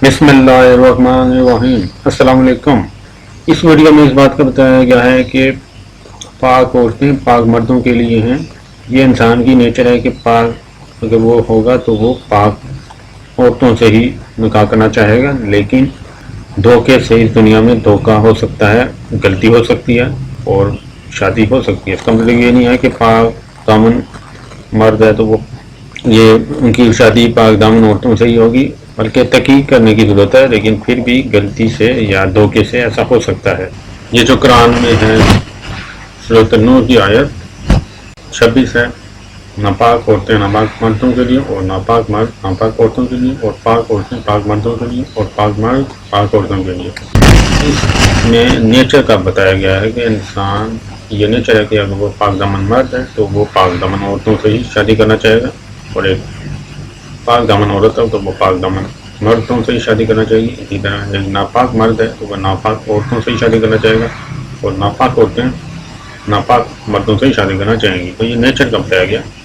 बिस्मिल्लाहिर्रहमानिर्रहीम। अस्सलाम वालेकुम। इस वीडियो में इस बात का बताया गया है कि पाक औरतें पाक मर्दों के लिए हैं। ये इंसान की नेचर है कि पाक अगर वो होगा तो वो पाक औरतों से ही निकाह करना चाहेगा, लेकिन धोखे से इस दुनिया में धोखा हो सकता है, गलती हो सकती है और शादी हो सकती है। इसका मतलब ये नहीं है कि पाक दामन मर्द है तो वो ये उनकी शादी पाक दामन औरतों से ही होगी, बल्कि तहकीक करने की ज़रूरत है। लेकिन फिर भी गलती से या धोखे से ऐसा हो सकता है। ये जो कुरान में है सूरह नूर की आयत 26 है, नापाक औरतें नापाक मर्दों के लिए और नापाक मर्द नापाक औरतों के लिए और पाक औरतें पाक मर्दों के लिए और पाक मर्द पाक औरतों के लिए। इसमें नेचर का बताया गया है कि इंसान ये नेचर है कि अगर वो पाक दामन मर्द है तो वो पाक दामन औरतों से ही शादी करना चाहेगा, और एक पाक दामन औरत है तो वो पाक दामन मर्दों से ही शादी करना चाहिए। इसी तरह एक नापाक मर्द है तो वह नापाक औरतों से ही शादी करना चाहेगा, और नापाक औरतें नापाक मर्दों से ही शादी करना चाहेंगी। तो ये नेचर का बताया गया।